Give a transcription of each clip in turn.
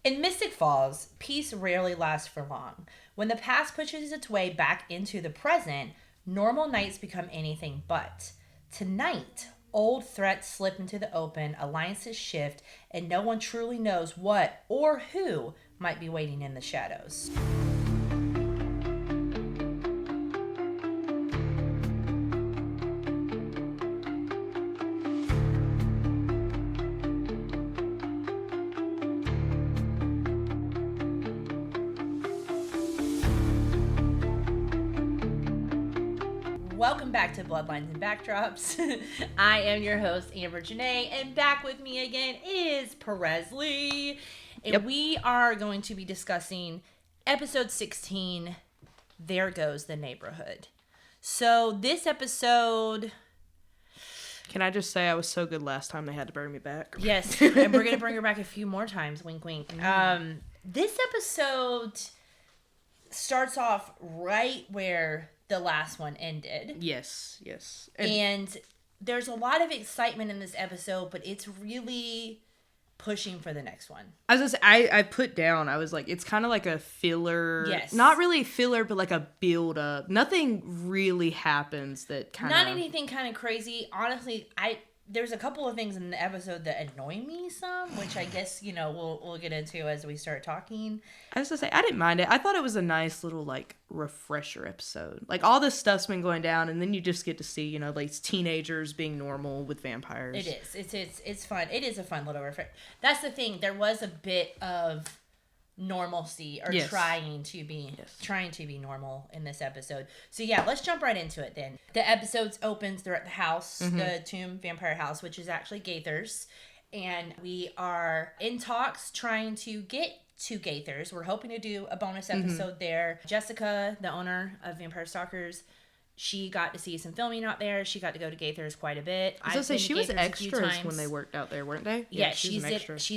In Mystic Falls, peace rarely lasts for long. When the past pushes its way back into the present, normal nights become anything but. Tonight, old threats slip into the open, alliances shift, and no one truly knows what or who might be waiting in the shadows. Welcome back to Bloodlines and Backdrops. I am your host, Amber Janae, and back with me again is Perez Lee. And we are going to be discussing episode 16, There Goes the Neighborhood. So this episode... Can I just say I was so good last time they had to bring me back? Yes, and we're going to bring her back a few more times, wink wink. This episode starts off right where the last one ended. Yes. And there's a lot of excitement in this episode, but it's really pushing for the next one. I was gonna say, I put down, I was like, it's kind of like a filler. Yes. Not really filler, but like a build up. Nothing really happens that kind of... Not anything kind of crazy. Honestly, there's a couple of things in the episode that annoy me some, which I guess, we'll get into as we start talking. I was gonna say, I didn't mind it. I thought it was a nice little, like, refresher episode. Like, all this stuff's been going down, and then you just get to see, like, teenagers being normal with vampires. It is. It's fun. It is a fun little refresher. That's the thing. There was a bit of normalcy or trying to be normal in this episode. So yeah, let's jump right into it then. The episode opens, they're at the house, the Tomb Vampire house, which is actually Gaither's, and we are in talks trying to get to Gaither's. We're hoping to do a bonus episode there. Jessica, the owner of Vampire Stalkers, she got to see some filming out there. She got to go to Gaither's quite a bit. I was going to say, she was extras when they worked out there, weren't they? Yeah, she's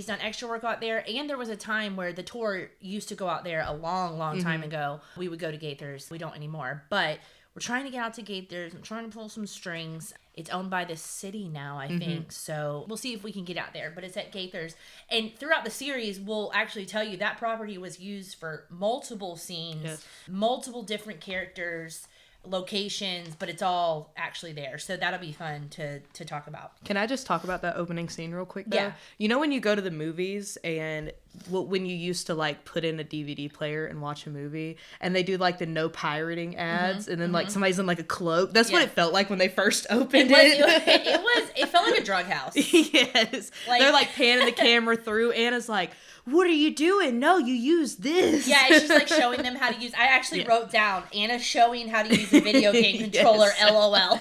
done extra work out there. And there was a time where the tour used to go out there a long time ago. We would go to Gaither's. We don't anymore. But we're trying to get out to Gaither's. I'm trying to pull some strings. It's owned by the city now, I think. So we'll see if we can get out there. But it's at Gaither's. And throughout the series, we'll actually tell you that property was used for multiple scenes, multiple different characters, locations, but it's all actually there, so that'll be fun to talk about. Can I just talk about that opening scene real quick though? Yeah. You know when you go to the movies and when you used to like put in a DVD player and watch a movie and they do like the no pirating ads and then like somebody's in like a cloak? That's what it felt like when they first opened it. It felt like a drug house. Yes. They're like panning the camera through. Anna's like, what are you doing? No, you use this. Yeah, and she's like showing them how to use. I actually wrote down Anna showing how to use a video game controller. LOL.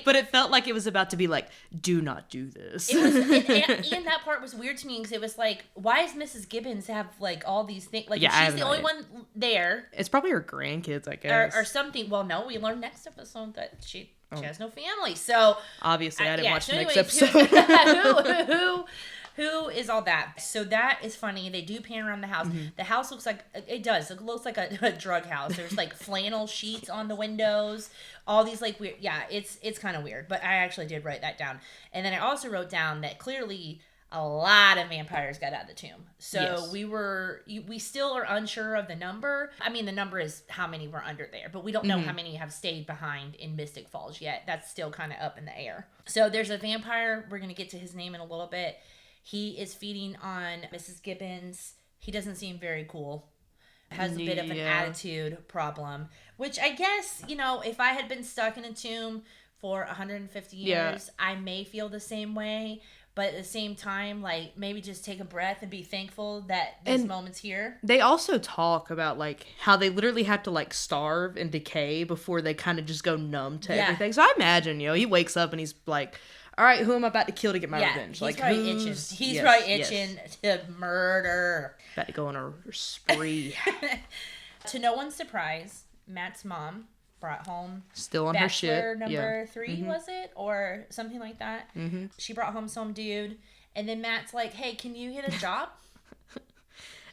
But it felt like it was about to be like, do not do this. It was, and that part was weird to me because it was like, why does Mrs. Gibbons have like all these things? Like, if she's the only one there. It's probably her grandkids, I guess, or something. Well, no, we learned next episode that she has no family. So obviously, I didn't watch the next episode. Who is all that? So that is funny. They do pan around the house. The house looks like, it does. It looks like a drug house. There's like flannel sheets on the windows. All these like weird, it's kind of weird. But I actually did write that down. And then I also wrote down that clearly a lot of vampires got out of the tomb. So we still are unsure of the number. I mean, the number is how many were under there. But we don't know how many have stayed behind in Mystic Falls yet. That's still kind of up in the air. So there's a vampire. We're going to get to his name in a little bit. He is feeding on Mrs. Gibbons. He doesn't seem very cool. Has a bit of an attitude problem. Which I guess, if I had been stuck in a tomb for 150 years, I may feel the same way. But at the same time, like, maybe just take a breath and be thankful that this moment's here. They also talk about, like, how they literally have to, like, starve and decay before they kind of just go numb to everything. So I imagine, he wakes up and he's like, all right, who am I about to kill to get my revenge? He's probably itching. He's probably itching to murder. About to go on a spree. To no one's surprise, Matt's mom brought home still on her shit. Number 3, was it? Or something like that. She brought home some dude. And then Matt's like, hey, can you get a job?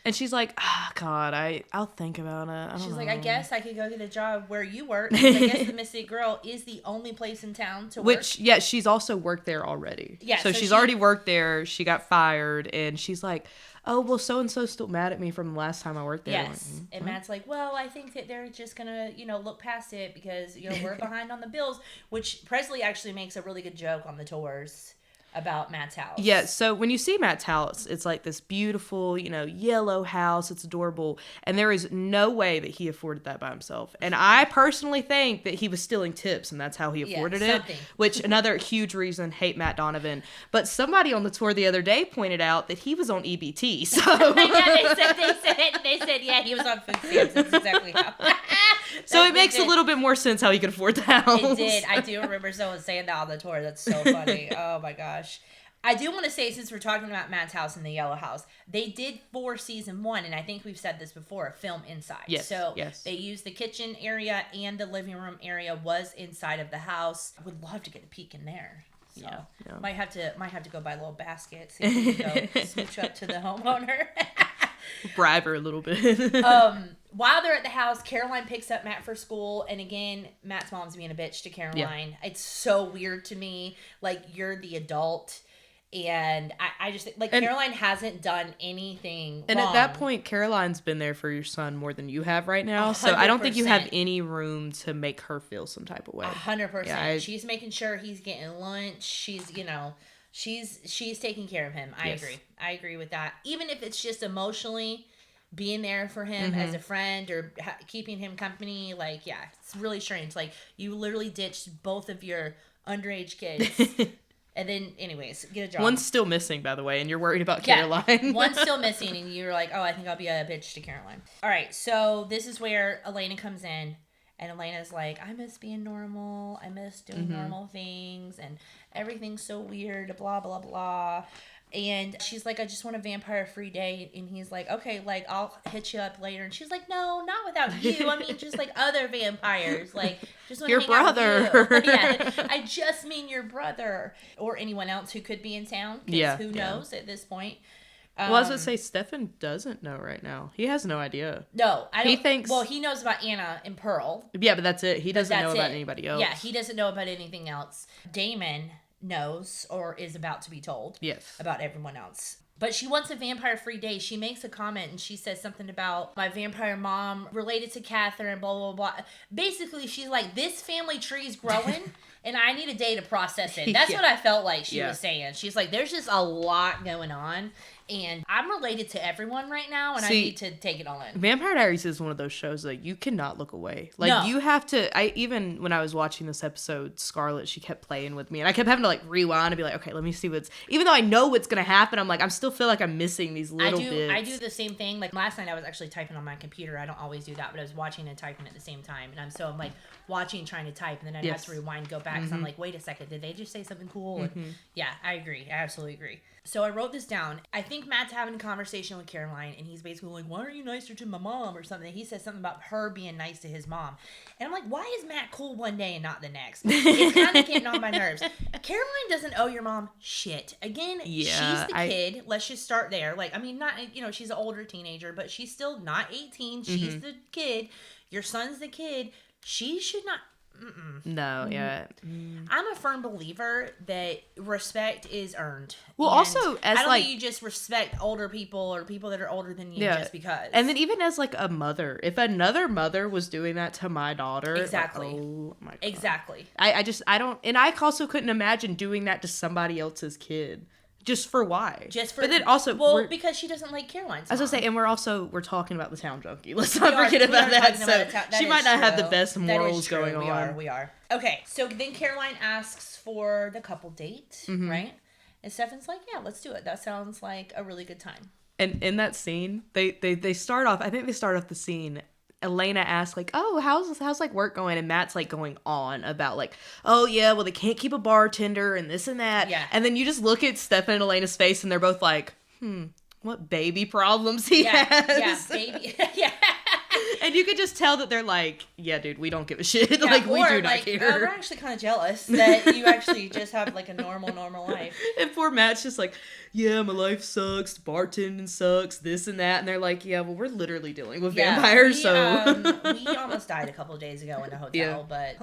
And she's like, oh, God, I'll think about it. She's like, I guess I could go get a job where you work. I guess the Mystic Girl is the only place in town to work. Which, yeah, she's also worked there already. Yeah. So she's already worked there. She got fired. And she's like, oh, well, so-and-so's still mad at me from the last time I worked there. Yes. Like, and Matt's like, well, I think that they're just going to, look past it because, we're behind on the bills, which Presley actually makes a really good joke on the tours about Matt's house. Yeah, so when you see Matt's house, it's like this beautiful, yellow house. It's adorable. And there is no way that he afforded that by himself. And I personally think that he was stealing tips and that's how he afforded it. Which, another huge reason, hate Matt Donovan. But somebody on the tour the other day pointed out that he was on EBT. So they said, yeah, he was on food stamps. That's exactly how. So it makes a little bit more sense how he could afford the house. It did. I do remember someone saying that on the tour. That's so funny. Oh my gosh. I do want to say, since we're talking about Matt's house and the yellow house, they did for season 1, and I think we've said this before, film inside. Yes, so yes. They used the kitchen area and the living room area was inside of the house. I would love to get a peek in there. So yeah. might have to go buy a little basket, see if we can go smooch up to the homeowner. Bribe her a little bit. While they're at the house, Caroline picks up Matt for school, and again, Matt's mom's being a bitch to Caroline. Yeah. It's so weird to me. Like, you're the adult, and I just think, Caroline hasn't done anything and wrong. At that point, Caroline's been there for your son more than you have right now, 100%. So I don't think you have any room to make her feel some type of way. 100%. Yeah, she's making sure he's getting lunch. She's, she's taking care of him. I agree with that. Even if it's just emotionally being there for him as a friend or keeping him company, it's really strange. Like, you literally ditched both of your underage kids. And then, anyways, get a job. One's still missing, by the way, and you're worried about Caroline. Yeah, one's still missing, and you're like, oh, I think I'll be a bitch to Caroline. All right, so this is where Elena comes in, and Elena's like, I miss being normal. I miss doing normal things, and everything's so weird, blah, blah, blah. And she's like, I just want a vampire-free day. And he's like, okay, I'll hit you up later. And she's like, no, not without you. I mean, just other vampires. Just want to hang out with you. Yeah, I just mean your brother or anyone else who could be in town. Yeah. Who knows at this point? Well, I was going to say, Stefan doesn't know right now. He has no idea. No, I don't. He thinks... Well, he knows about Anna and Pearl. Yeah, but that's it. He doesn't know about anybody else. Yeah, he doesn't know about anything else. Damon knows or is about to be told about everyone else. But she wants a vampire-free day. She makes a comment and she says something about my vampire mom related to Catherine, blah, blah, blah. Basically, she's like, this family tree's growing and I need a day to process it. That's what I felt like she was saying. She's like, there's just a lot going on. And I'm related to everyone right now, and I need to take it all in. Vampire Diaries is one of those shows that you cannot look away. You have to. Even when I was watching this episode, Scarlett, she kept playing with me, and I kept having to rewind and be like, okay, let me see what's. Even though I know what's gonna happen, I'm like, I still feel like I'm missing these little bits. I do the same thing. Like last night, I was actually typing on my computer. I don't always do that, but I was watching and typing at the same time, and I'm watching, trying to type, and then I'd have to rewind, go back. So I'm like, wait a second, did they just say something cool? And, yeah, I agree. I absolutely agree. So I wrote this down. I think Matt's having a conversation with Caroline, and he's basically like, why aren't you nicer to my mom or something? He says something about her being nice to his mom. And I'm like, why is Matt cool one day and not the next? It's kind of getting on my nerves. Caroline doesn't owe your mom shit. Again, she's the kid. Let's just start there. Not, she's an older teenager, but she's still not 18. She's the kid. Your son's the kid. She should not... No, yeah. I'm a firm believer that respect is earned. Well, and also, as I don't think you just respect older people or people that are older than you just because. And then even as a mother, if another mother was doing that to my daughter, exactly. Oh my God. Exactly. I don't, and I also couldn't imagine doing that to somebody else's kid. Just for why? But then also, because she doesn't like Caroline's mom. I was gonna say, and we're talking about the town junkie. Let's not forget about that. So she might not have the best morals going on. We are. Okay, so then Caroline asks for the couple date, right? And Stefan's like, yeah, let's do it. That sounds like a really good time. And in that scene, they start off. I think they start off the scene. Elena asks oh, how's work going? And Matt's going on about oh yeah, well they can't keep a bartender and this and that. Yeah. And then you just look at Stefan and Elena's face and they're both like, what baby problems he has. Yeah, baby. Yeah. And you could just tell that they're like, yeah, dude, we don't give a shit. Yeah, like, we do not like, care. We're actually kind of jealous that you actually just have like a normal life. And poor Matt's just like, yeah, my life sucks, bartending sucks, this and that. And they're like, yeah, well, we're literally dealing with vampires, we almost died a couple of days ago in a hotel, but...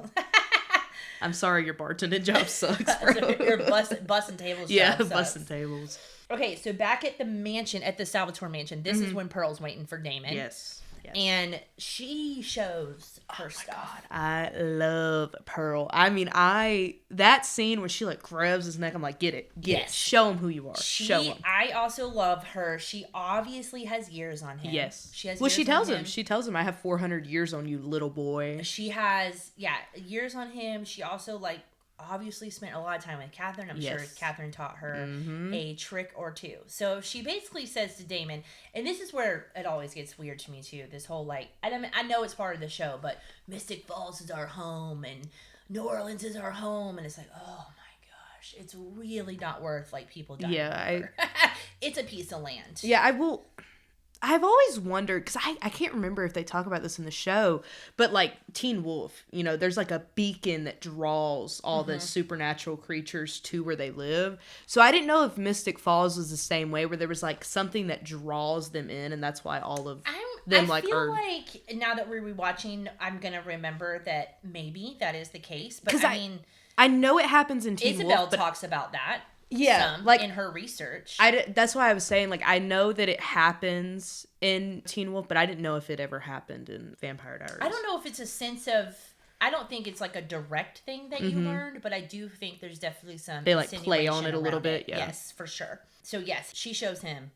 I'm sorry, your bartending job sucks, bro. So your busting tables yeah, job sucks. busting tables. Okay, so back at the mansion, at the Salvatore mansion, this is when Pearl's waiting for Damon. Yes. And she shows her stuff. God, I love Pearl. I mean, that scene where she like grabs his neck, I'm like, get it. Show him who you are. Show him. I also love her. She obviously has years on him. Yes. She has. Well, she tells him. She tells him, I have 400 years on you, little boy. She has, years on him. She also obviously spent a lot of time with Catherine. I'm sure Catherine taught her a trick or two. So she basically says to Damon, and this is where it always gets weird to me too, this whole I know it's part of the show, but Mystic Falls is our home and New Orleans is our home, and it's like, oh my gosh, it's really not worth people dying over. It's a piece of land. I've always wondered, because I can't remember if they talk about this in the show, but Teen Wolf, there's a beacon that draws all the supernatural creatures to where they live. So I didn't know if Mystic Falls was the same way, where there was something that draws them in, and that's why all of them I feel like now that we're rewatching, I'm going to remember that maybe that is the case. But I know it happens in Teen Isabel Wolf, but talks about that. Yeah, in her research. That's why I was saying, I know that it happens in Teen Wolf, but I didn't know if it ever happened in Vampire Diaries. I don't know if it's a sense of... I don't think it's a direct thing that you learned, but I do think there's definitely some... They play on it a little bit, yeah. Yes, for sure. So yes, she shows him.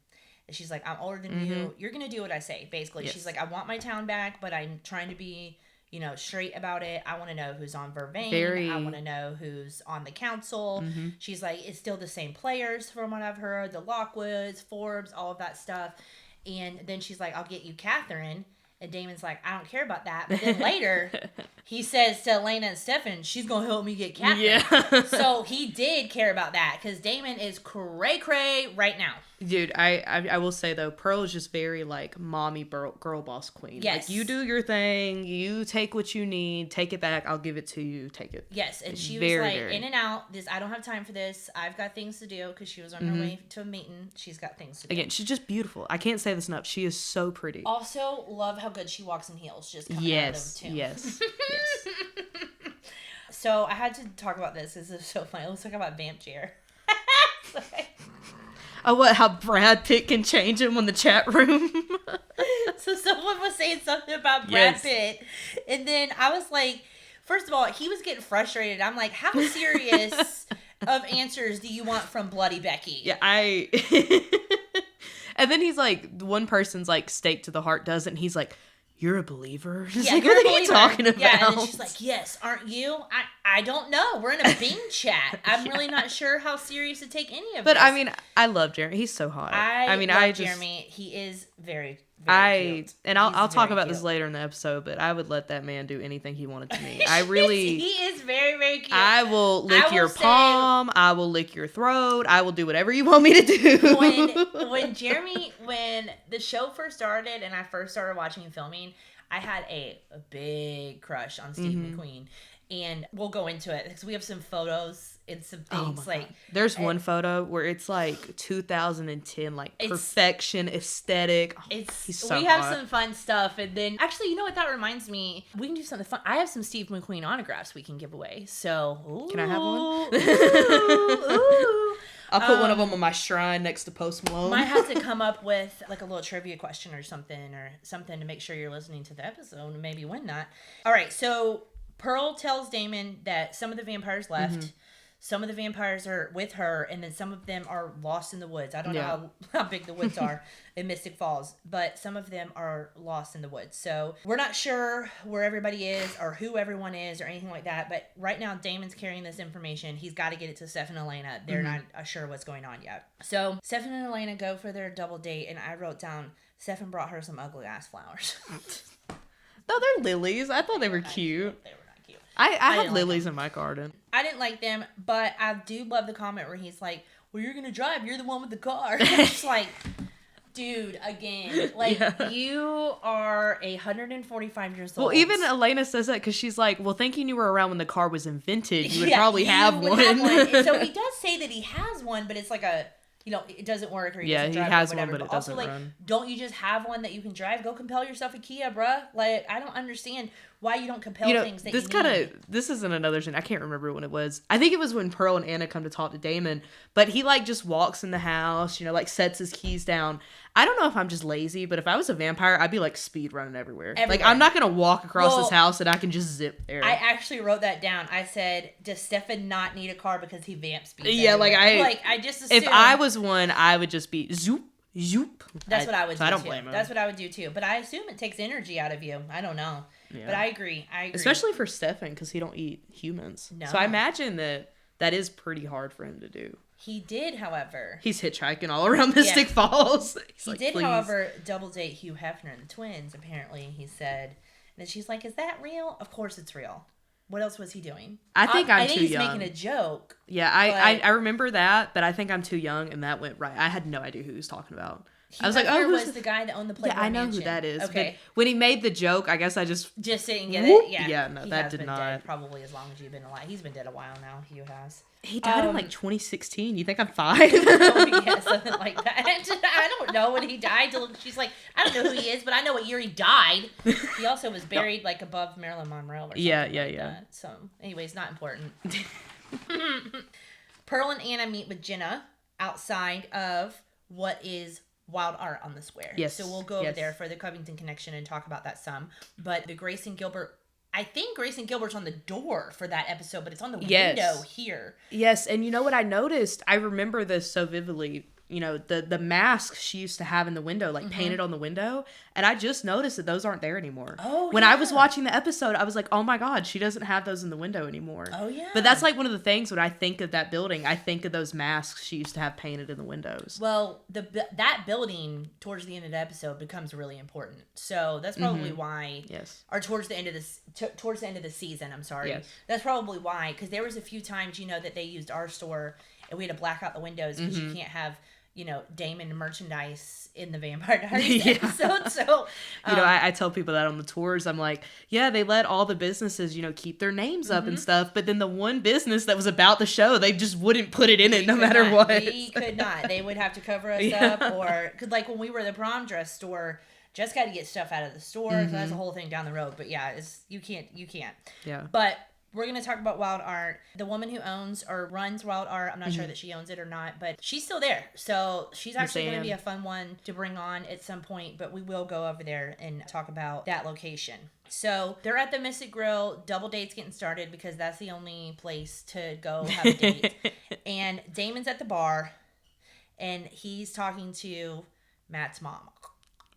She's like, I'm older than you. You're going to do what I say, basically. Yes. She's like, I want my town back, but I'm trying to be... straight about it. I want to know who's on Vervain. I want to know who's on the council. She's like, it's still the same players from what I've heard. The Lockwoods, Forbes, all of that stuff. And then she's like, I'll get you Catherine. And Damon's like, I don't care about that. But then later, he says to Elena and Stefan, she's going to help me get Catherine. Yeah. So he did care about that, because Damon is cray-cray right now. Dude, I will say, though, Pearl is just very, mommy girl boss queen. Yes. You do your thing. You take what you need. Take it back. I'll give it to you. Take it. Yes, and she was in and out. I don't have time for this. I've got things to do, because she was on her way to a meeting. She's got things to do. Again, she's just beautiful. I can't say this enough. She is so pretty. Also, love how good she walks in heels, just coming out of the tomb. Yes. So, I had to talk about this. This is so funny. Let's talk about Vamp Chair. Oh, how Brad Pitt can change him on the chat room. So someone was saying something about Brad Pitt. And then I was like, first of all, he was getting frustrated. I'm like, how serious of answers do you want from Bloody Becky? Yeah, And then he's like, one person's stake to the heart doesn't. He's like, you're a believer? Yeah, what are you talking about? Yeah, and then she's like, yes, aren't you? I don't know. We're in a Bing chat. I'm really not sure how serious to take any of this. But I mean, I love Jeremy. He's so hot. I love Jeremy. He is very, very cute. And I'll talk about this later in the episode, but I would let that man do anything he wanted to me. I really... He is very, very cute. I will lick your palm. I will lick your throat. I will do whatever you want me to do. When the show first started and I first started watching and filming, I had a big crush on Steve McQueen. And we'll go into it because we have some photos and some things There's one photo where it's 2010, perfection, aesthetic. He's so we have some fun stuff, and then actually, you know what that reminds me? We can do something fun. I have some Steve McQueen autographs we can give away. So can I have one? Ooh. I'll put one of them on my shrine next to Post Malone. Might have to come up with a little trivia question or something to make sure you're listening to the episode and maybe win that. All right, so Pearl tells Damon that some of the vampires left. Some of the vampires are with her, and then some of them are lost in the woods. I don't know how big the woods are in Mystic Falls, but some of them are lost in the woods. So we're not sure where everybody is or who everyone is or anything like that. But right now, Damon's carrying this information. He's got to get it to Stefan and Elena. They're not sure what's going on yet. So Stefan and Elena go for their double date, and I wrote down, Stefan brought her some ugly-ass flowers. No, they're lilies. I thought they were cute. They were not cute. I have lilies in my garden. I didn't like them, but I do love the comment where he's like, well, you're going to drive. You're the one with the car. It's like, Dude, again, like, you are 145 years old. Well, even Elena says that because she's like, well, thinking you were around when the car was invented, you would probably have one. And so he does say that he has one, but it's like it doesn't work, or he doesn't drive, he has or whatever. one, but it doesn't run. Don't you just have one that you can drive? Go compel yourself a Kia, bruh. Like, I don't understand why you don't compel things that you need. This isn't another thing. I can't remember when it was. I think it was when Pearl and Anna come to talk to Damon, but he, like, just walks in the house, like, sets his keys down. I don't know if I'm just lazy, but if I was a vampire, I'd be, like, speed running everywhere. Like, I'm not going to walk across this house and I can just zip there. I actually wrote that down. I said, does Stefan not need a car because he vamp speeds? Yeah, everywhere? I just assumed. If I was one, I would just be zoop, zoop. That's what I would do, I don't blame him. That's what I would do, too. But I assume it takes energy out of you. I don't know. Yeah. But I agree. Especially for Stefan, because he don't eat humans. No. So I imagine that is pretty hard for him to do. He did, however. He's hitchhiking all around Mystic Falls. He did, however, double date Hugh Hefner and the twins, apparently, he said. And then she's like, is that real? Of course it's real. What else was he doing? I think I'm too young. He's making a joke. Yeah, I remember that, but I think I'm too young, and that went right. I had no idea who he was talking about. I was like, oh, was the guy that owned the Playboy Mansion. Yeah, I know who that is. Okay. But when he made the joke, I guess I just didn't get it. Yeah. Yeah, no, that did not. Dead probably as long as you've been alive. He's been dead a while now. Hugh has. He died in like 2016. You think I'm 5? Yeah, something like that. I don't know when he died. She's like, I don't know who he is, but I know what year he died. He also was buried like above Marilyn Monroe or something. Yeah. That. So, anyways, not important. Pearl and Anna meet with Jenna outside of what is Wild Art on the Square. Yes. So we'll go over there for the Covington connection and talk about that some. But the Grayson Gilbert, I think Grayson Gilbert's on the door for that episode, but it's on the window here. Yes, and you know what I noticed? I remember this so vividly. The masks she used to have in the window, like painted on the window. And I just noticed that those aren't there anymore. Oh, When I was watching the episode, I was like, oh my God, she doesn't have those in the window anymore. Oh, yeah. But that's like one of the things when I think of that building, I think of those masks she used to have painted in the windows. Well, that building towards the end of the episode becomes really important. So that's probably why. Yes. Or towards the end of the season, I'm sorry. Yes. That's probably why. Because there was a few times, that they used our store and we had to black out the windows because you can't have Damon merchandise in the Vampire Diaries episode. So, I tell people that on the tours. I'm like, yeah, they let all the businesses, keep their names up and stuff. But then the one business that was about the show, they just wouldn't put it in it no matter what. We could not. They would have to cover us up. Or, like when we were the prom dress store, just got to get stuff out of the store. So that's a whole thing down the road. But yeah, you can't. Yeah. But we're going to talk about Wild Art. The woman who owns or runs Wild Art, I'm not sure that she owns it or not, but she's still there. So she's actually going to be a fun one to bring on at some point, but we will go over there and talk about that location. So they're at the Mystic Grill. Double date's getting started because that's the only place to go have a date. And Damon's at the bar, and he's talking to Matt's mom.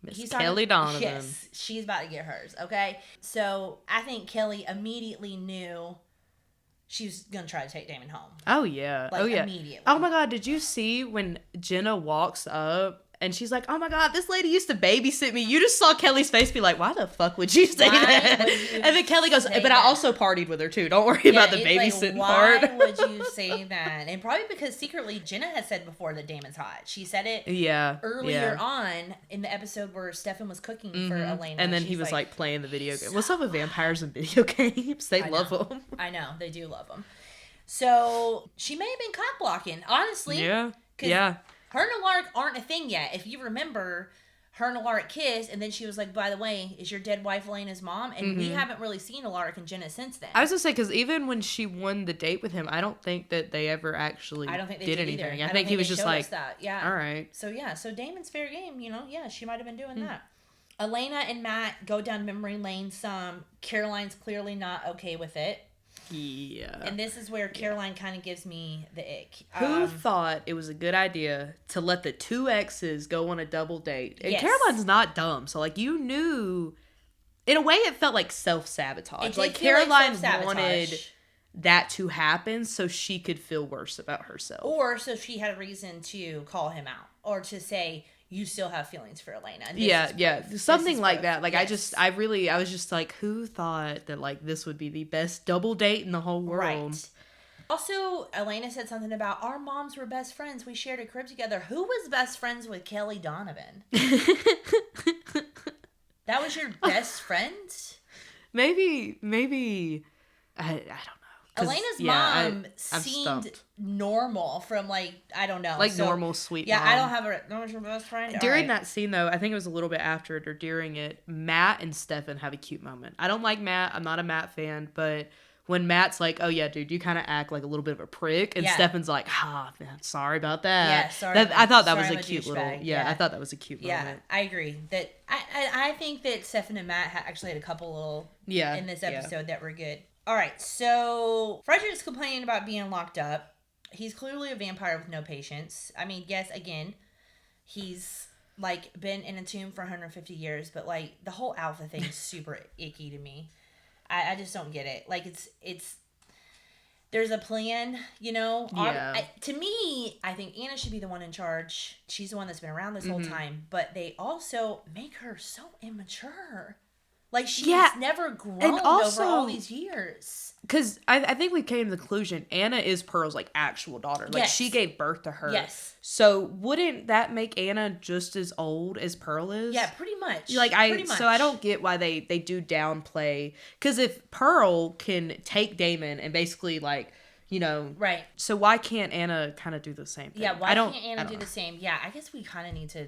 Miss Kelly Donovan. Yes, she's about to get hers, okay? So I think Kelly immediately knew she was going to try to take Damon home. Oh, yeah. Immediately. Oh, my God. Did you see when Jenna walks up and she's like, oh, my God, this lady used to babysit me. You just saw Kelly's face be like, why the fuck would you say that? And then Kelly goes, but I also partied with her, too. Don't worry about the babysitting part. Why would you say that? And probably because secretly Jenna had said before that Damon's hot. She said it earlier on in the episode where Stefan was cooking for Elena. And then he was like playing the video game. What's up with vampires and video games? They love them. I know. They do love them. So she may have been cock blocking, honestly. Yeah. Her and Alaric aren't a thing yet. If you remember, her and Alaric kissed, and then she was like, by the way, is your dead wife Elena's mom? And we haven't really seen Alaric and Jenna since then. I was going to say, because even when she won the date with him, I don't think that they ever actually did anything. Either. I think he was just like, yeah. All right. So Damon's fair game, she might have been doing that. Elena and Matt go down memory lane some. Caroline's clearly not okay with it. Yeah. And this is where Caroline kind of gives me the ick. Who thought it was a good idea to let the two exes go on a double date? And Caroline's not dumb. So, you knew... In a way, it felt like self-sabotage. Caroline wanted that to happen so she could feel worse about herself. Or so she had a reason to call him out. Or to say... You still have feelings for Elena. Something like that. I was just like, who thought that, this would be the best double date in the whole world? Right. Also, Elena said something about our moms were best friends. We shared a crib together. Who was best friends with Kelly Donovan? That was your best friend? Maybe. I don't know. Elena's mom seemed normal from, like, I don't know. Like, normal, sweet mom. I don't have a... No one's your best friend? During that scene, though, I think it was a little bit after it or during it, Matt and Stefan have a cute moment. I don't like Matt. I'm not a Matt fan, but when Matt's like, oh, yeah, dude, you kind of act like a little bit of a prick, and Stefan's like, man, sorry about that. Yeah, sorry. I thought that was a cute little... Yeah, I thought that was a cute moment. Yeah, I agree. That I think that Stefan and Matt actually had a couple little... in this episode that were good. All right, so Frederick's complaining about being locked up. He's clearly a vampire with no patience. I mean, yes, again, he's, like, been in a tomb for 150 years, but, like, the whole alpha thing is super icky to me. I just don't get it. Like, it's there's a plan, you know? Yeah. To me, I think Anna should be the one in charge. She's the one that's been around this whole time, but they also make her so immature. Like, she's never grown over all these years. Because I think we came to the conclusion, Anna is Pearl's, like, actual daughter. Like, she gave birth to her. Yes. So, wouldn't that make Anna just as old as Pearl is? Yeah, pretty much. Like, so I don't get why they do downplay. Because if Pearl can take Damon and basically, like, you know. Right. So, why can't Anna kind of do the same thing? Yeah, why can't Anna do the same? Yeah, I guess we kind of need to...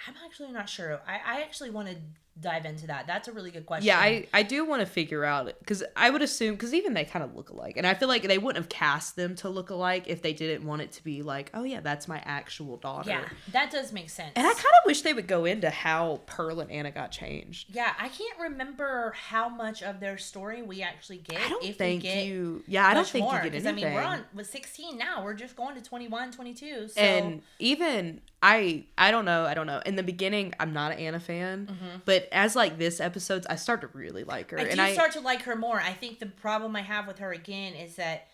I'm actually not sure. I actually want to dive into that. That's a really good question. Yeah, I do want to figure out, because I would assume, because even they kind of look alike, and I feel like they wouldn't have cast them to look alike if they didn't want it to be like, oh yeah, that's my actual daughter. Yeah, that does make sense. And I kind of wish they would go into how Pearl and Anna got changed. Yeah, I can't remember how much of their story we actually get. I don't think you get anything. I mean, we're on with 16 now. We're just going to 21, 22. So. And even I don't know. In the beginning, I'm not an Anna fan, but as like this episodes, I start to really like her. I start to like her more. I think the problem I have with her again is that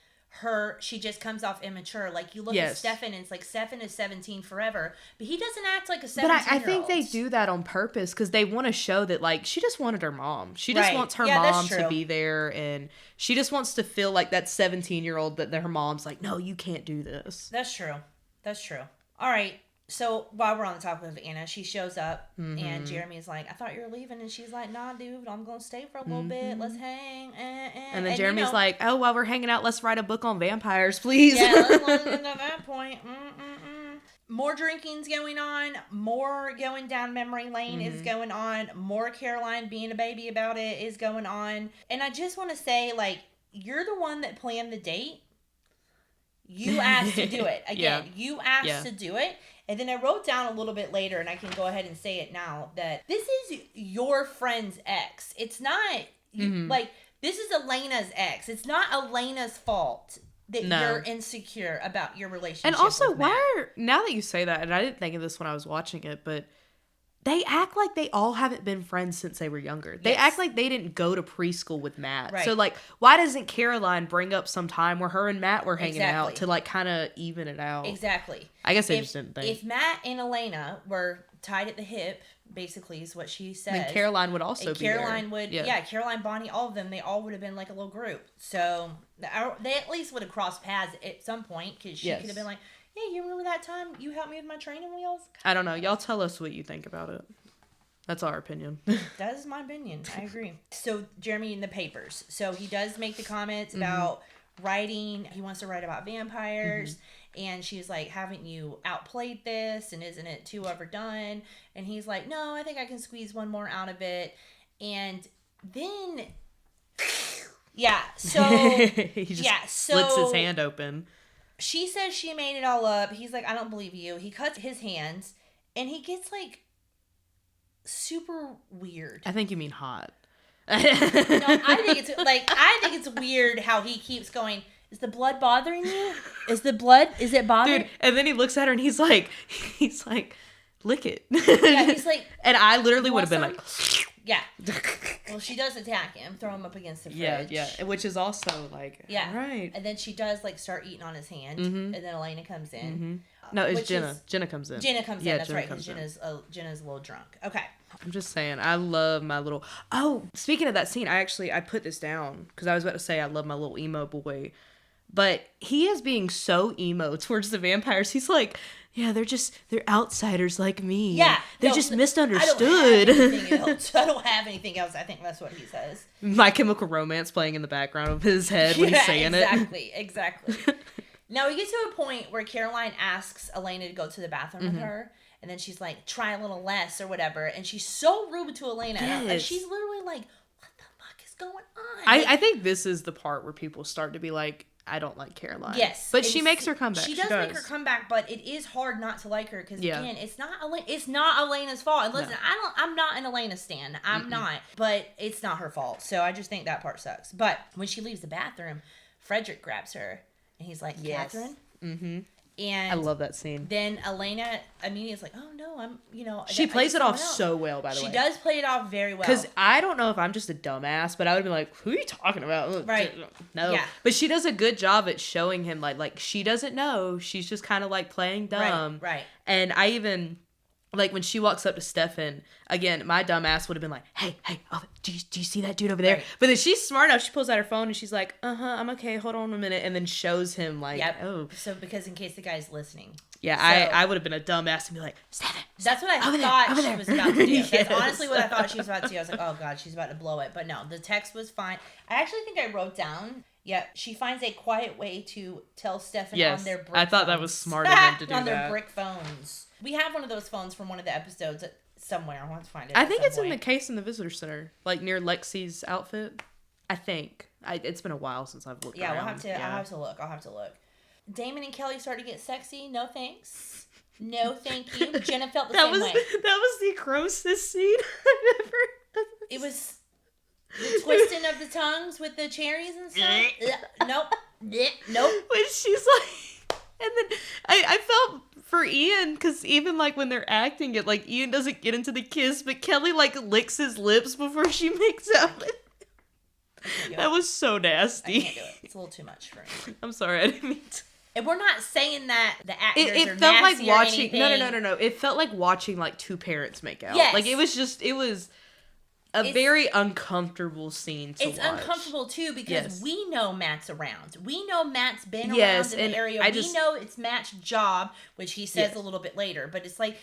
she just comes off immature. Like, you look at Stefan, and it's like Stefan is 17 forever, but he doesn't act like a 17-year-old. But I think they do that on purpose because they want to show that, like, she just wanted her mom. She just wants her mom to be there, and she just wants to feel like that 17-year-old that her mom's like, no, you can't do this. That's true. All right. So, while we're on the topic of Anna, she shows up, and Jeremy's like, I thought you were leaving, and she's like, nah, dude, I'm going to stay for a little bit, let's hang, And then Jeremy's like, oh, while we're hanging out, let's write a book on vampires, please. Yeah, let's get to that point. More drinking's going on, more going down memory lane is going on, more Caroline being a baby about it is going on, and I just want to say, like, you're the one that planned the date. You asked to do it. Again, you asked to do it. And then I wrote down a little bit later, and I can go ahead and say it now, that this is your friend's ex. It's not, like, this is Elena's ex. It's not Elena's fault that you're insecure about your relationship. And also, now that you say that, and I didn't think of this when I was watching it, but they act like they all haven't been friends since they were younger. They act like they didn't go to preschool with Matt. Right. So, like, why doesn't Caroline bring up some time where her and Matt were hanging out to, like, kind of even it out? Exactly. I guess they just didn't think. If Matt and Elena were tied at the hip, basically, is what she says. Then Caroline would also be there. Caroline would, Caroline, Bonnie, all of them, they all would have been like a little group. So, they at least would have crossed paths at some point, because she could have been like, yeah, you remember that time you helped me with my training wheels? I don't know. Y'all tell us what you think about it. That's our opinion. That is my opinion. I agree. So, Jeremy in the papers. So, he does make the comments about writing. He wants to write about vampires. And she's like, haven't you outplayed this? And isn't it too overdone? And he's like, no, I think I can squeeze one more out of it. And then... So... he just splits his hand open. She says she made it all up. He's like, I don't believe you. He cuts his hands, and he gets, like, super weird. I think you mean hot. No, I think it's weird how he keeps going, is the blood bothering you? Is it bothering? Dude, and then he looks at her, and he's like, lick it. Yeah, he's like... And I literally would have been like... Yeah. Well, she does attack him, throw him up against the fridge. Yeah, which is also like, right. And then she does like start eating on his hand, and then Elena comes in. No, it's Jenna. Jenna comes in. Jenna comes in. That's right. Because Jenna's a little drunk. Okay. I'm just saying, I love my little. Oh, speaking of that scene, I put this down because I was about to say I love my little emo boy. But he is being so emo towards the vampires. He's like, yeah, they're outsiders like me. Yeah. They're just misunderstood. I don't have anything else. I think that's what he says. My Chemical Romance playing in the background of his head when he's saying Exactly. Now we get to a point where Caroline asks Elena to go to the bathroom with her. And then she's like, try a little less or whatever. And she's so rude to Elena. Yes. And she's literally like, what the fuck is going on? I think this is the part where people start to be like, I don't like Caroline. Yes. But she makes her comeback. She does make her comeback, but it is hard not to like her because, again, it's not Elena's fault. And listen, I'm not an Elena stan. I'm not. But it's not her fault. So I just think that part sucks. But when she leaves the bathroom, Frederick grabs her. And he's like, Catherine? Mm-hmm. And I love that scene. Then Elena immediately is like, oh no, I'm. She plays it off so well, by the way. She does play it off very well. Because I don't know if I'm just a dumbass, but I would be like, who are you talking about? Right. No. Yeah. But she does a good job at showing him, like she doesn't know. She's just kind of like playing dumb. Right. And I even, like when she walks up to Stefan, again, my dumb ass would have been like, hey, oh, do you see that dude over there? Right. But then she's smart enough, she pulls out her phone and she's like, I'm okay, hold on a minute. And then shows him like, oh. So because in case the guy's listening. Yeah, so, I would have been a dumbass and be like, Stefan. That's what I thought she was about to do. Yes. That's honestly what I thought she was about to do. I was like, oh God, she's about to blow it. But no, the text was fine. I actually think I wrote down, she finds a quiet way to tell Stefan on their brick I thought phones. That was smart of them to do on that. On their brick phones. We have one of those phones from one of the episodes somewhere. I want to find it. I think it's in the case in the visitor center, like near Lexi's outfit. I think. It's been a while since I've looked around. I'll have to look. Damon and Kelly started to get sexy. No thanks. No, thank you. Jenna felt the same way. That was the grossest scene I've ever. It was the twisting of the tongues with the cherries and stuff. Nope. When she's like, and then I felt for Ian because even like when they're acting it, like Ian doesn't get into the kiss, but Kelly like licks his lips before she makes out with him. That was so nasty. I can't do it. It's a little too much for me. I'm sorry, I didn't mean to. And we're not saying that the actors it are felt like nasty watching. or anything. No. It felt like watching like two parents make out. Yes. Like it was a very uncomfortable scene to watch. It's uncomfortable too because we know Matt's around. We know Matt's been around in the area. We know it's Matt's job, which he says a little bit later. But it's like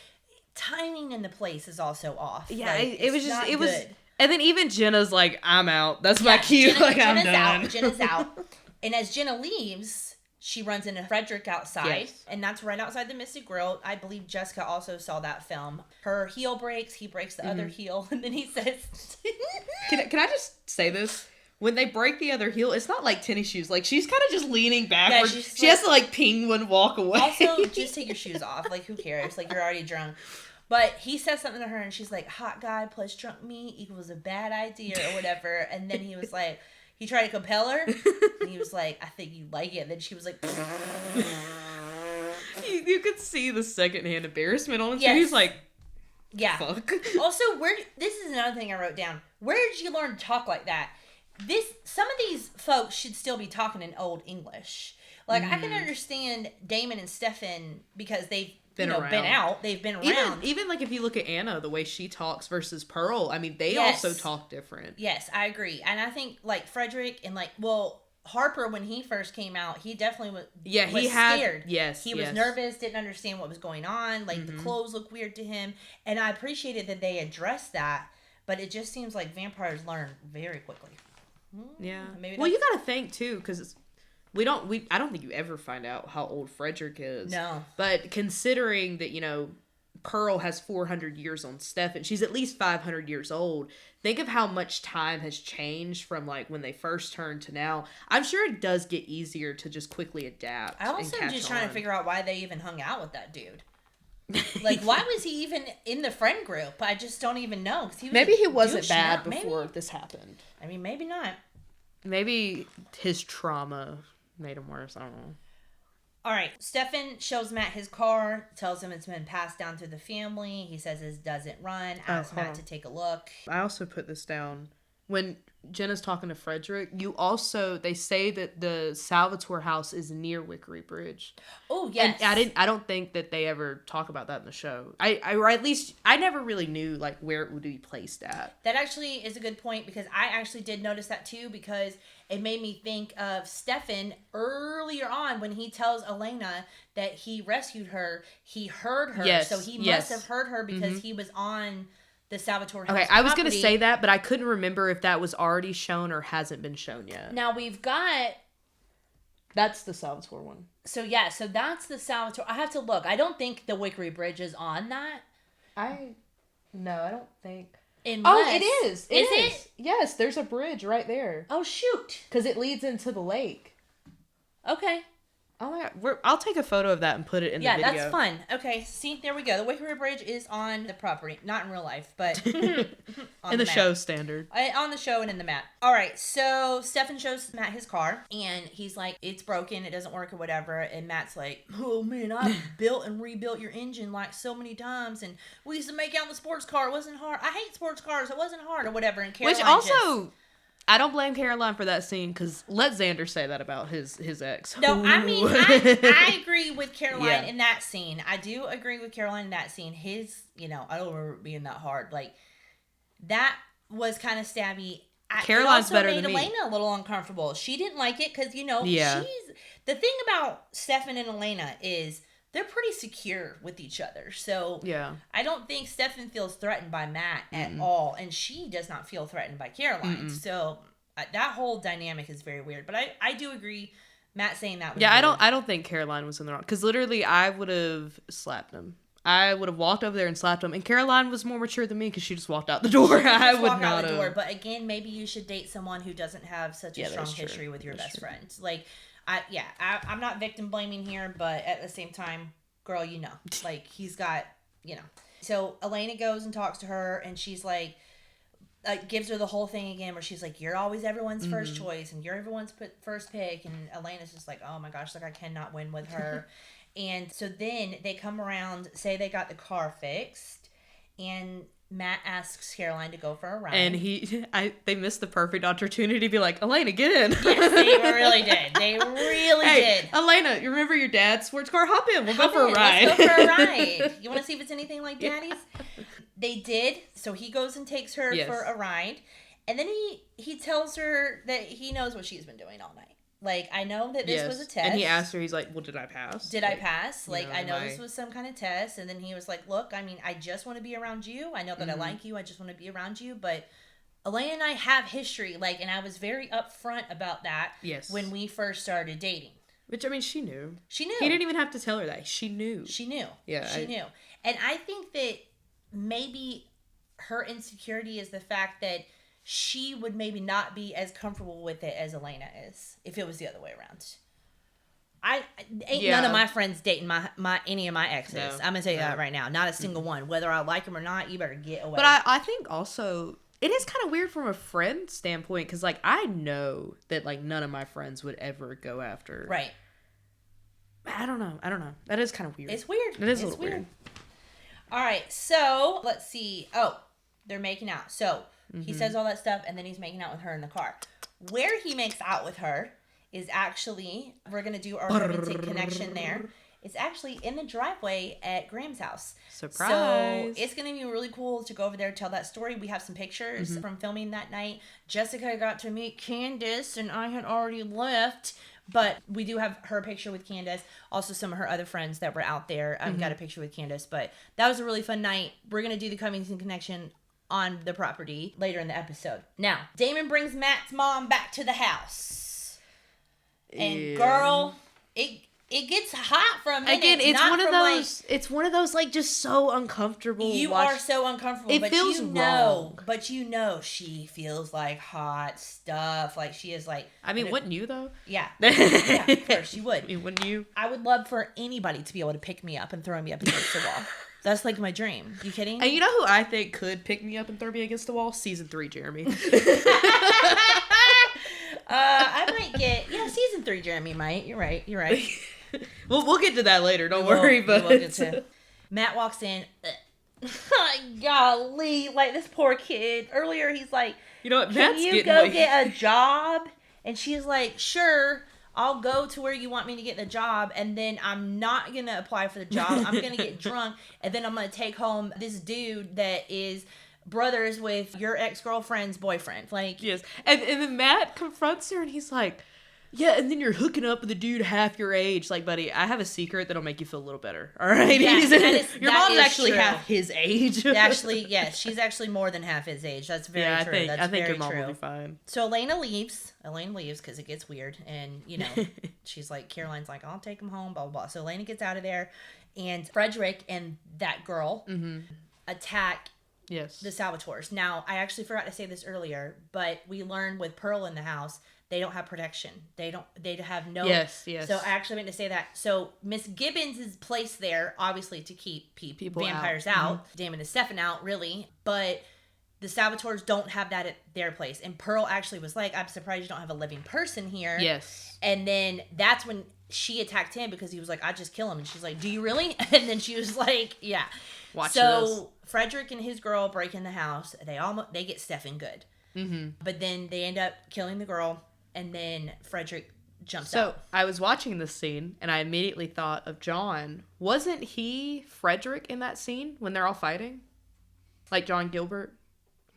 timing in the place is also off. Yeah, like, it was. And then even Jenna's like, I'm out. That's my cue. I'm done. Jenna's out. And as Jenna leaves, she runs into Frederick outside, and that's right outside the Mystic Grill. I believe Jessica also saw that film. Her heel breaks, he breaks the other heel, and then he says... Can I just say this? When they break the other heel, it's not like tennis shoes. Like, she's kind of just leaning backwards. Yeah, she has to, like, penguin walk away. Also, just take your shoes off. Like, who cares? Like, you're already drunk. But he says something to her, and she's like, hot guy plus drunk me equals a bad idea or whatever. And then he was like... He tried to compel her, and he was like, I think you like it. And then she was like... You could see the secondhand embarrassment on his face. He's like, fuck. Also, this is another thing I wrote down. Where did you learn to talk like that? Some of these folks should still be talking in Old English. Like, I can understand Damon and Stefan because they've been out. They've been around. Even like if you look at Anna, the way she talks versus Pearl, I mean, they also talk different. Yes, I agree. And I think like Frederick and Harper, when he first came out, he definitely was scared. He was nervous, didn't understand what was going on. Like the clothes looked weird to him. And I appreciated that they addressed that, but it just seems like vampires learn very quickly. Yeah. Well, you gotta think too, because I don't think you ever find out how old Frederick is. No. But considering that, Pearl has 400 years on Stefan, she's at least 500 years old. Think of how much time has changed from like when they first turned to now. I'm sure it does get easier to just quickly adapt. I also am just trying to figure out why they even hung out with that dude. Like, why was he even in the friend group? I just don't even know. Maybe he wasn't bad before this happened. I mean, maybe not. Maybe his trauma made him worse. I don't know. All right. Stefan shows Matt his car, tells him it's been passed down through the family. He says his doesn't run. Asks Matt to take a look. I also put this down. when Jenna's talking to Frederick, they say that the Salvatore house is near Wickery Bridge. Oh, yes. And I don't think that they ever talk about that in the show. Or at least I never really knew like where it would be placed at. That actually is a good point, because I actually did notice that too, because it made me think of Stefan earlier on when he tells Elena that he rescued her. He heard her. Yes, So he must have heard her because he was on the Salvatore house. Okay, I was going to say that, but I couldn't remember if that was already shown or hasn't been shown yet. Now we've got... That's the Salvatore one. So yeah, so that's the Salvatore. I have to look. I don't think the Wickery Bridge is on that. No, I don't think... Unless, it is. It is. Yes, there's a bridge right there. Oh, shoot. Because it leads into the lake. Okay. Oh my God. I'll take a photo of that and put it in the video. Yeah, that's fun. Okay, see, there we go. The Wickery Bridge is on the property. Not in real life, but in the show standard. On the show and in the map. All right, so Stefan shows Matt his car, and he's like, it's broken, it doesn't work or whatever, and Matt's like, oh man, I built and rebuilt your engine like so many times, and we used to make out in the sports car, it wasn't hard. I hate sports cars, it wasn't hard, or whatever, and Caroline Which also... I don't blame Caroline for that scene, because let Xander say that about his ex. No, I mean, I agree with Caroline in that scene. I do agree with Caroline in that scene. His, I don't remember it being that hard. Like, that was kind of stabby. Caroline's better than me. It also made Elena a little uncomfortable. She didn't like it because, the thing about Stefan and Elena is they're pretty secure with each other. So I don't think Stefan feels threatened by Matt at all. And she does not feel threatened by Caroline. So that whole dynamic is very weird. But I do agree, Matt saying that was weird. I don't think Caroline was in the wrong. Because literally I would have slapped him. I would have walked over there and slapped him. And Caroline was more mature than me because she just walked out the door. I would not have. But again, maybe you should date someone who doesn't have such a strong history with your best friend. Like, I'm not victim blaming here, but at the same time, girl, like he's got, So Elena goes and talks to her, and she's like gives her the whole thing again, where she's like, "You're always everyone's first choice, and you're everyone's first pick." And Elena's just like, "Oh my gosh, like I cannot win with her." And so then they come around, say they got the car fixed, and Matt asks Caroline to go for a ride. And they missed the perfect opportunity to be like, Elena, get in. Yes, they really did. They really did. Elena, you remember your dad's sports car? Hop in. We'll go for a ride. Let's go for a ride. You want to see if it's anything like Daddy's? They did. So he goes and takes her for a ride. And then he tells her that he knows what she's been doing all night. Like, I know that this was a test. And he asked her, he's like, well, did I pass? I pass? Like, I know this was some kind of test. And then he was like, look, I mean, I just want to be around you. I know that I like you. I just want to be around you. But Elena and I have history. Like, and I was very upfront about that when we first started dating. Which, I mean, she knew. She knew. He didn't even have to tell her that. She knew. She knew. Yeah. She knew. And I think that maybe her insecurity is the fact that she would maybe not be as comfortable with it as Elena is if it was the other way around. None of my friends dating my any of my exes. No, I'm gonna tell you that right now. Not a single one. Whether I like them or not, you better get away. But I think also it is kind of weird from a friend standpoint, because like I know that like none of my friends would ever go after. Right. I don't know. That is kind of weird. It's weird. It is a little weird. All right. So let's see. Oh, they're making out. So. He says all that stuff, and then he's making out with her in the car. Where he makes out with her is actually, we're going to do our Covington connection there. It's actually in the driveway at Graham's house. Surprise! So it's going to be really cool to go over there and tell that story. We have some pictures from filming that night. Jessica got to meet Candace, and I had already left. But we do have her picture with Candace. Also, some of her other friends that were out there got a picture with Candace. But that was a really fun night. We're going to do the Covington connection on the property later in the episode. Now, Damon brings Matt's mom back to the house. And girl, it gets hot for a minute. Again, it's one of those like just so uncomfortable. You are so uncomfortable. It feels wrong. But she feels like hot stuff. Like she is like. I mean, wouldn't you though? Yeah. Yeah, of course you would. I mean, wouldn't you? I would love for anybody to be able to pick me up and throw me up against the wall. That's like my dream. You kidding? And you know who I think could pick me up and throw me against the wall? Season 3, Jeremy. I might get... Season 3, Jeremy might. You're right. We'll get to that later. Don't worry. But we'll get to... Matt walks in. Golly, like this poor kid. Earlier, he's like, you know what? can you go get a job? And she's like, sure, I'll go to where you want me to get the job. And then I'm not going to apply for the job. I'm going to get drunk. And then I'm going to take home this dude that is brothers with your ex-girlfriend's boyfriend. Like, yes. And then Matt confronts her and he's like, yeah, and then you're hooking up with a dude half your age. Like, buddy, I have a secret that'll make you feel a little better. All right? Yeah, your mom's actually true. Half his age. Actually, yes, she's actually more than half his age. That's very true. I think your mom will be fine. So Elena leaves because it gets weird. And, you know, she's like, Caroline's like, I'll take him home, blah, blah, blah. So Elena gets out of there. And Frederick and that girl attack the Salvatores. Now, I actually forgot to say this earlier, but we learned with Pearl in the house, they don't have protection. They have no... Yes. So I actually meant to say that. So Miss Gibbons is placed there, obviously, to keep vampires out. Damon and Stefan out, really. But the Salvatores don't have that at their place. And Pearl actually was like, I'm surprised you don't have a living person here. Yes. And then that's when she attacked him because he was like, I'd just kill him. And she's like, do you really? And then she was like, yeah. Watch this. Frederick and his girl break in the house. They get Stefan good. But then they end up killing the girl. And then Frederick jumps out. So I was watching this scene, and I immediately thought of John. Wasn't he Frederick in that scene when they're all fighting? Like John Gilbert?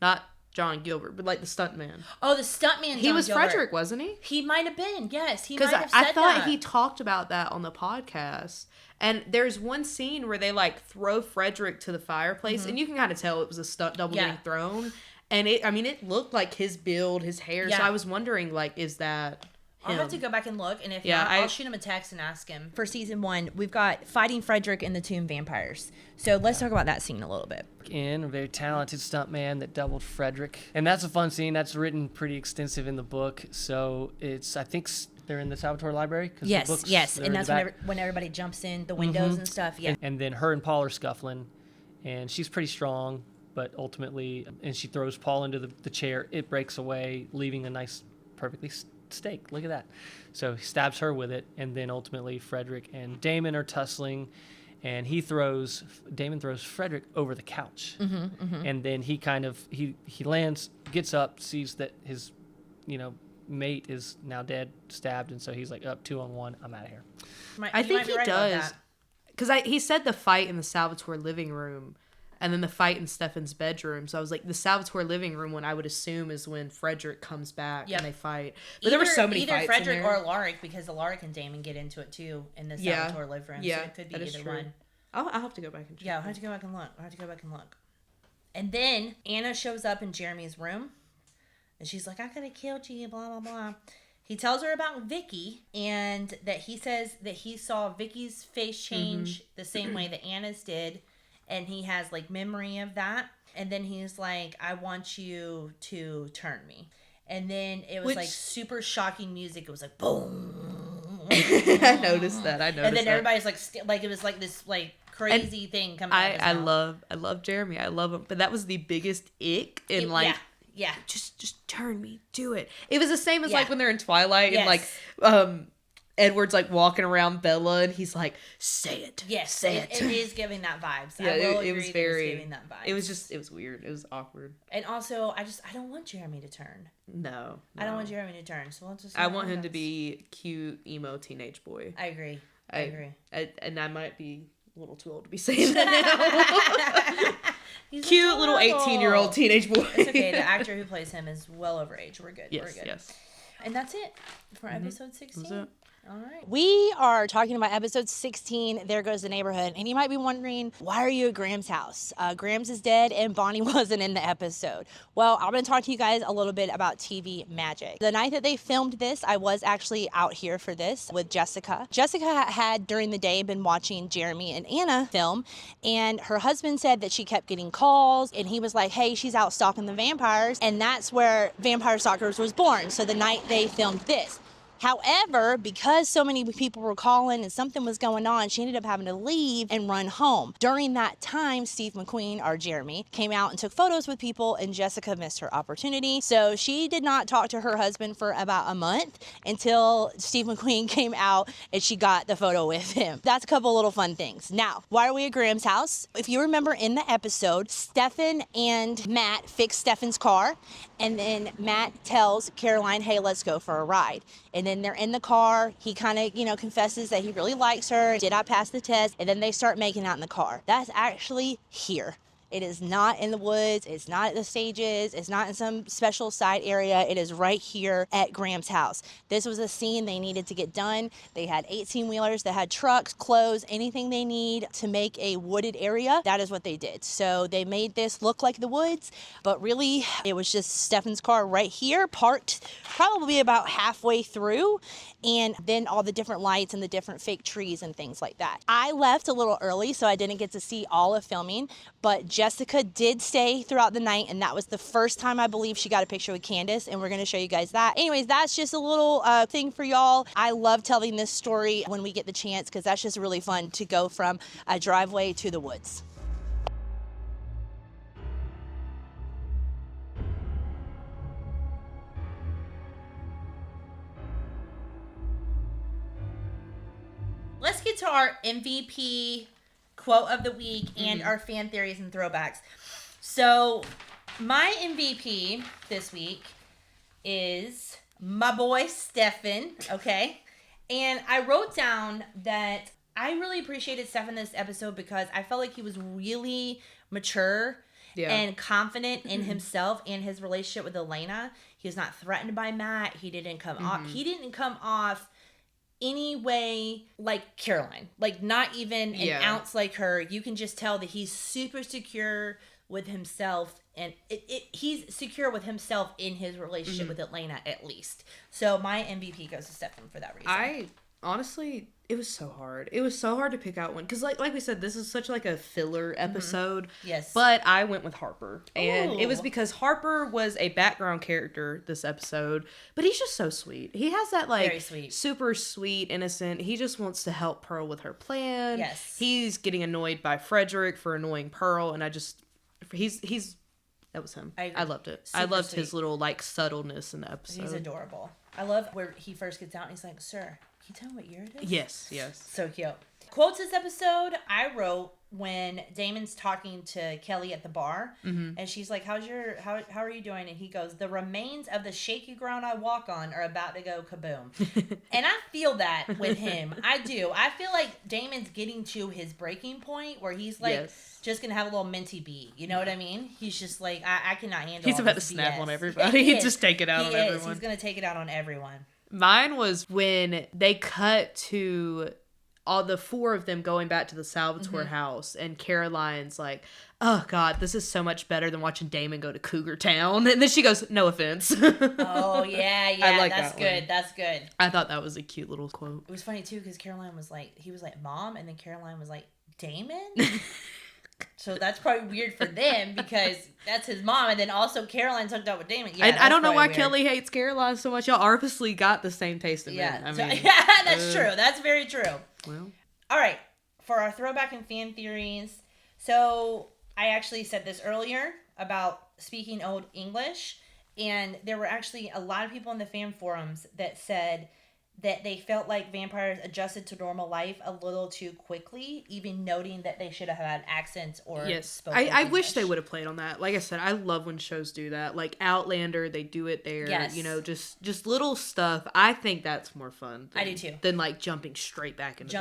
Not John Gilbert, but like the stuntman. Oh, the stuntman John He was Gilbert. Frederick, wasn't he? He might have been, yes. He might have said I thought that. he talked about that on the podcast. And there's one scene where they like throw Frederick to the fireplace, and you can kind of tell it was a stunt double getting thrown. And it looked like his build, his hair. Yeah. So I was wondering, like, is that him? I'll have to go back and look. And if not, I'll shoot him a text and ask him. For season 1, we've got fighting Frederick and the Tomb Vampires. So let's talk about that scene a little bit. A very talented stuntman that doubled Frederick. And that's a fun scene. That's written pretty extensive in the book. So I think they're in the Salvatore library. Yes. And that's when everybody jumps in the windows and stuff. Yeah. And then her and Paul are scuffling. And she's pretty strong. But ultimately, and she throws Paul into the chair. It breaks away, leaving a nice, perfectly steak. Look at that. So he stabs her with it, and then ultimately Frederick and Damon are tussling, and Damon throws Frederick over the couch, and then he lands, gets up, sees that his, mate is now dead, stabbed, and so he's like, up 2-on-1, I'm out of here. I think he does, because he said the fight in the Salvatore living room. And then the fight in Stefan's bedroom. So I was like, the Salvatore living room one I would assume is when Frederick comes back and they fight. But there were so many fights Frederick in there. or Alaric, because Alaric and Damon get into it too in the Salvatore living room. Yeah, so it could be either one. I'll have to go back and check. Yeah, I'll have to go back and look. And then Anna shows up in Jeremy's room. And she's like, I could have killed you, blah, blah, blah. He tells her about Vicky, and that he says that he saw Vicky's face change the same way that Anna's did. And he has, like, memory of that. And then he's like, I want you to turn me. And then it was, like, super shocking music. It was like, boom. I noticed that. And then everybody's, like, it was, like, this, like, crazy thing coming out of his mouth. I love Jeremy. I love him. But that was the biggest ick in, Yeah. Just turn me. Do it. It was the same as, like, when they're in Twilight and, like, Edward's like walking around Bella and he's like, say it. Yes, say it. It is giving that vibes. Yeah, it was giving that vibes. It was weird. It was awkward. And also, I don't want Jeremy to turn. No. I don't want Jeremy to turn. So let's just. I want him to be cute, emo teenage boy. I agree. I agree. And I might be a little too old to be saying that now. Cute little 18-year-old teenage boy. It's okay. The actor who plays him is well over age. We're good. Yes, We're good. Yes. And that's it for episode 16. That's it. All right. We are talking about episode 16, There Goes the Neighborhood. And you might be wondering, why are you at Graham's house? Grams is dead and Bonnie wasn't in the episode. Well, I'm going to talk to you guys a little bit about TV magic. The night that they filmed this, I was actually out here for this with Jessica. Jessica had, during the day, been watching Jeremy and Anna film. And her husband said that she kept getting calls. And he was like, hey, she's out stalking the vampires. And that's where Vampire Stalkers was born. So the night they filmed this. However, because so many people were calling and something was going on, she ended up having to leave and run home. During that time, Steve McQueen, or Jeremy, came out and took photos with people, and Jessica missed her opportunity. So she did not talk to her husband for about a month until Steve McQueen came out and she got the photo with him. That's a couple little fun things. Now, why are we at Graham's house? If you remember in the episode, Stefan and Matt fix Stefan's car, and then Matt tells Caroline, hey, let's go for a ride. And then they're in the car. He kind of, confesses that he really likes her. Did I pass the test? And then they start making out in the car. That's actually here. It is not in the woods. It's not at the stages. It's not in some special side area. It is right here at Graham's house. This was a scene they needed to get done. They had 18-wheelers that had trucks, clothes, anything they need to make a wooded area. That is what they did. So they made this look like the woods, but really it was just Stefan's car right here, parked probably about halfway through, and then all the different lights and the different fake trees and things like that. I left a little early, so I didn't get to see all of filming, but Jessica did stay throughout the night, and that was the first time I believe she got a picture with Candace, and we're going to show you guys that. Anyways, that's just a little thing for y'all. I love telling this story when we get the chance, because that's just really fun to go from a driveway to the woods. Let's get to our MVP quote of the week and our fan theories and throwbacks. So my MVP this week is my boy Stefan, okay? And I wrote down that I really appreciated Stefan this episode because I felt like he was really mature and confident in himself and his relationship with Elena. He was not threatened by Matt. He didn't come off any way like Caroline, like not even an ounce like her. You can just tell that he's super secure with himself, and he's secure with himself in his relationship with Elena, at least. So my MVP goes to Stefan for that reason. Honestly, it was so hard. It was so hard to pick out one because, like we said, this is such like a filler episode. Yes, but I went with Harper, and it was because Harper was a background character this episode, but he's just so sweet. He has that like very sweet, super sweet, innocent. He just wants to help Pearl with her plan. Yes, he's getting annoyed by Frederick for annoying Pearl, and he's that was him. I loved it. I loved his little like subtleness in the episode. He's adorable. I love where he first gets out and he's like, "Sir, can you tell me what year it is?" Yes. So cute. Quotes this episode, I wrote when Damon's talking to Kelly at the bar, and she's like, how are you doing? And he goes, the remains of the shaky ground I walk on are about to go kaboom. And I feel that with him. I do. I feel like Damon's getting to his breaking point where he's like just gonna have a little minty beat. You know what I mean? He's just like, I cannot handle. He's about to snap on everybody. He'd just take it out on everyone. He's gonna take it out on everyone. Mine was when they cut to all the four of them going back to the Salvatore house, and Caroline's like, oh God, this is so much better than watching Damon go to Cougar Town. And then she goes, no offense. Oh, yeah, I like that's that good. one. That's good. I thought that was a cute little quote. It was funny, too, because Caroline was like, he was like, Mom, and then Caroline was like, Damon? So that's probably weird for them because that's his mom, and then also Caroline's hooked up with Damon. Yeah, I don't know why Kelly hates Caroline so much. Y'all obviously got the same taste in men. I mean, that's true. That's very true. Well, all right, for our throwback and fan theories. So I actually said this earlier about speaking Old English, and there were actually a lot of people in the fan forums that said that they felt like vampires adjusted to normal life a little too quickly, even noting that they should have had accents or spoken I wish they would have played on that. Like I said, I love when shows do that. Like Outlander, they do it there. Yes. You know, just little stuff. I think that's more fun. I do too. Than like jumping straight back into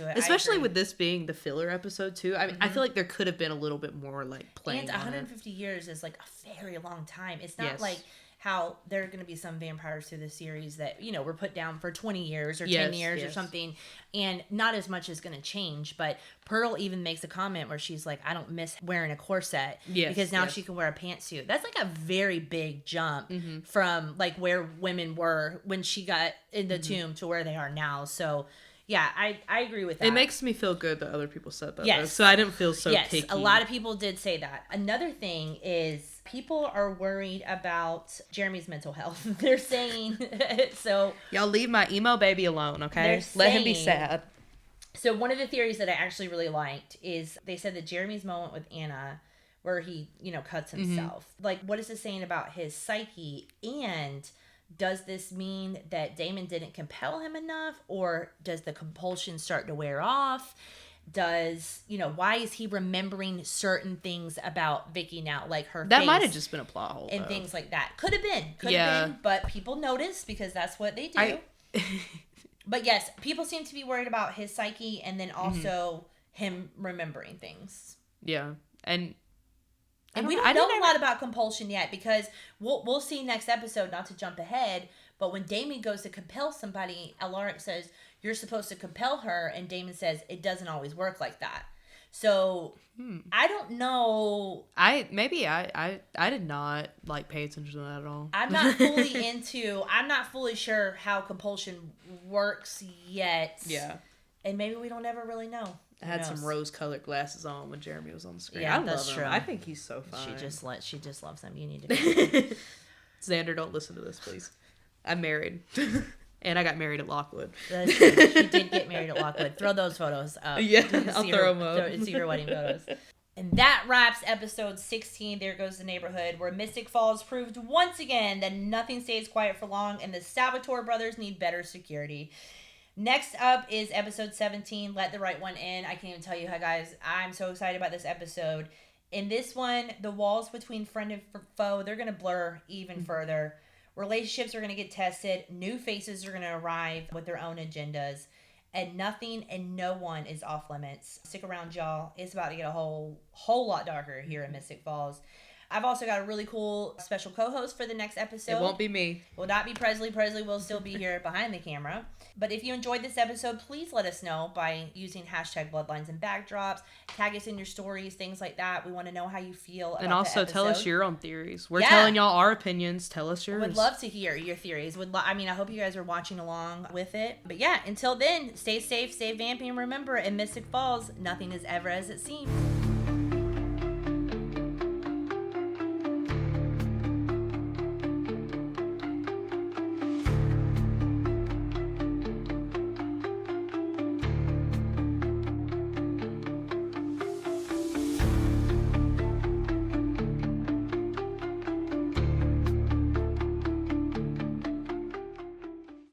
it. Especially with this being the filler episode too. I mean, I feel like there could have been a little bit more like playing. And 150 years is like a very long time. It's not like how there are going to be some vampires through the series that, you know, were put down for 20 years or 10 years or something, and not as much is going to change. But Pearl even makes a comment where she's like, I don't miss wearing a corset because now she can wear a pantsuit. That's like a very big jump from like where women were when she got in the tomb to where they are now. So Yeah, I agree with that. It makes me feel good that other people said that. Yes. Though, so I didn't feel so picky. Yes, a lot of people did say that. Another thing is people are worried about Jeremy's mental health. They're saying, so... Y'all leave my emo baby alone, okay? Let him be sad. So one of the theories that I actually really liked is they said that Jeremy's moment with Anna, where he, cuts himself. Like, what is this saying about his psyche? And does this mean that Damon didn't compel him enough? Or does the compulsion start to wear off? Why is he remembering certain things about Vicky now? Like her That face might have just been a plot hole. and though. things like that. Could have been. But people notice because that's what they do. But yes, people seem to be worried about his psyche and then also him remembering things. Yeah. And we don't know a lot about compulsion yet because we'll see next episode, not to jump ahead, but when Damon goes to compel somebody, Alaric says, you're supposed to compel her, and Damon says, it doesn't always work like that. So, I don't know. I did not pay attention to that at all. I'm not fully sure how compulsion works yet. Yeah. And maybe we don't ever really know. I had some rose-colored glasses on when Jeremy was on the screen. Yeah, I that's love true. him. I think he's so fun. She just loves him. You need to. Xander, don't listen to this, please. I'm married. And I got married at Lockwood. That's true. She did get married at Lockwood. Throw those photos up. Yeah, I'll throw them up. See her wedding photos. And that wraps episode 16, There Goes the Neighborhood, where Mystic Falls proved once again that nothing stays quiet for long and the Salvatore brothers need better security. Next up is episode 17, Let the Right One In. I can't even tell you how, guys, I'm so excited about this episode. In this one, the walls between friend and foe, they're going to blur even further. Relationships are going to get tested. New faces are going to arrive with their own agendas. And nothing and no one is off limits. Stick around, y'all. It's about to get a whole lot darker here in Mystic Falls. I've also got a really cool special co-host for the next episode. It won't be me. Will not be Presley. Presley will still be here behind the camera. But if you enjoyed this episode, please let us know by using hashtag Bloodlines and Backdrops. Tag us in your stories, things like that. We want to know how you feel about And also the tell us episode. your own theories. We're telling y'all our opinions. Tell us yours. Would love to hear your theories. I hope you guys are watching along with it. But yeah, until then, stay safe, stay vampy, and remember, in Mystic Falls, nothing is ever as it seems.